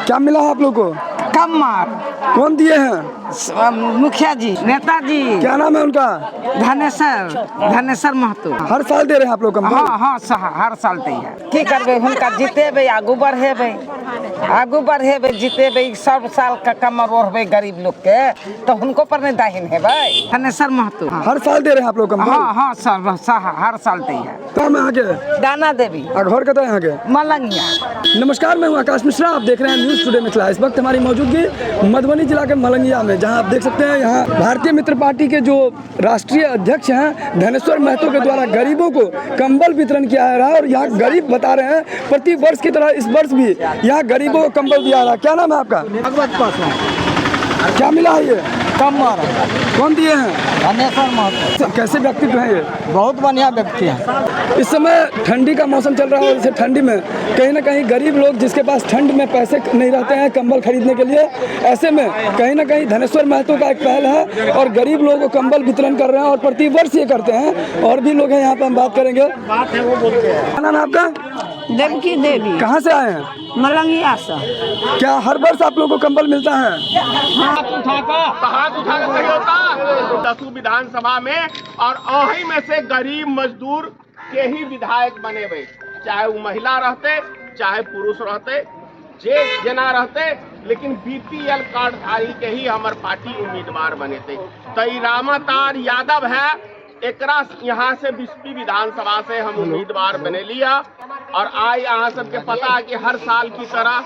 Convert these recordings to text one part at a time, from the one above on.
क्या मिला है आप लोग को? कमर। कौन दिए हैं? मुखिया जी, नेताजी। क्या नाम है उनका? धनेश्वर महतो। हर साल दे रहे हैं आप लोग कंबल? हाँ हर साल दी है। की करबे हुनका जीतेबे, आगू बढ़ेबे जीतेबे, सब साल का कमर ओढ़बे गरीब लोग के, तो हुनको पर नहीं दाहिन है भाई। धनेश्वर महतो हर साल दे रहे हैं आप लोग कंबल? हाँ हर साल दी है। कहाँ में आगे? दाना देवी। घर कतऽ है यहाँ के? मलंगिया। नमस्कार, मैं हूँ आकाश मिश्रा। आप देख रहे हैं न्यूज़ टुडे मिथिला। इस वक्त हमारी मौजूदगी मधुबनी जिला के मलंगिया में, जहां आप देख सकते हैं यहाँ भारतीय मित्र पार्टी के जो राष्ट्रीय अध्यक्ष हैं धनेश्वर महतो के द्वारा गरीबों को कंबल वितरण किया जा रहा है। और यहाँ गरीब बता रहे हैं प्रति वर्ष की तरह इस वर्ष भी यहाँ गरीबों को कंबल दिया जा रहा है। क्या नाम है आपका? क्या मिला है ये? कमर। कौन दिए हैं? धनेश्वर महतो। कैसे व्यक्तित्व हैं ये? बहुत बढ़िया व्यक्ति है। इस समय ठंडी का मौसम चल रहा है और इस ठंडी में कहीं ना कहीं गरीब लोग जिसके पास ठंड में पैसे नहीं रहते हैं कंबल खरीदने के लिए, ऐसे में कहीं ना कहीं धनेश्वर महतो का एक पहल है और गरीब लोगों को कंबल वितरण कर रहे हैं और प्रति वर्ष ये करते हैं। और भी लोग हैं यहाँ पर, हम बात करेंगे। क्या नाम है आपका? देवकी देवी। कहाँ से आए हैं? मलंगिया से। क्या हर वर्ष आप लोगों को कंबल मिलता है? हाथ उठाकर सही होता 10 विधानसभा में, और अही में से गरीब मजदूर के ही विधायक बने हुए, चाहे वो महिला रहते चाहे पुरुष रहते, जे जना रहते, लेकिन बीपीएल कार्डधारी के ही हमार पार्टी उम्मीदवार बने थे। तो रामातार यादव है, एकरा यहाँ से 20 विधानसभा से हम उम्मीदवार बने लिया। और आज यहाँ सबके पता है कि हर साल की तरह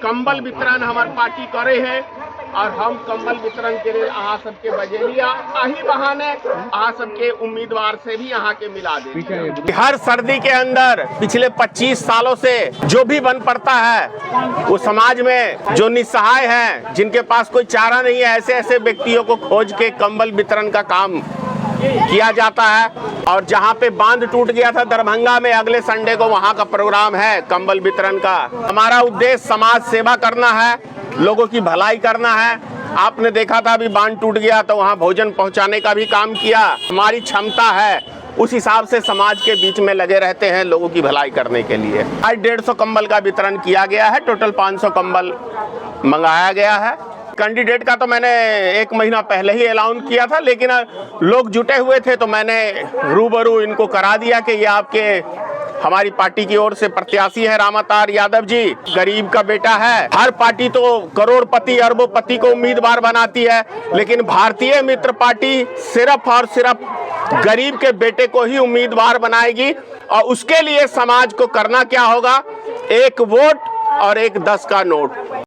कंबल वितरण हमार पार्टी करे है, और हम कंबल वितरण के लिए अहाँ सबके बजे लिया। यही बहाने अहाँ सबके उम्मीदवार से भी यहाँ के मिला दे। हर सर्दी के अंदर पिछले 25 सालों से जो भी बन पड़ता है, वो समाज में जो निस्सहाय हैं, जिनके पास कोई चारा नहीं है, ऐसे व्यक्तियों को खोज के कंबल वितरण का काम किया जाता है। और जहाँ पे बांध टूट गया था दरभंगा में, अगले संडे को वहाँ का प्रोग्राम है कंबल वितरण का। हमारा उद्देश्य समाज सेवा करना है, लोगों की भलाई करना है। आपने देखा था अभी बांध टूट गया तो वहाँ भोजन पहुँचाने का भी काम किया। हमारी क्षमता है, उस हिसाब से समाज के बीच में लगे रहते हैं लोगों की भलाई करने के लिए। आज 150 कंबल का वितरण किया गया है, टोटल 500 कंबल मंगाया गया है। कैंडिडेट का तो मैंने 1 महीना पहले ही ऐलान किया था, लेकिन लोग जुटे हुए थे तो मैंने रूबरू इनको करा दिया कि ये आपके हमारी पार्टी की ओर से प्रत्याशी है रामातार यादव जी। गरीब का बेटा है। हर पार्टी तो करोड़पति अरबोपति को उम्मीदवार बनाती है, लेकिन भारतीय मित्र पार्टी सिर्फ और सिर्फ गरीब के बेटे को ही उम्मीदवार बनाएगी। और उसके लिए समाज को करना क्या होगा? 1 वोट और 1 10 का नोट।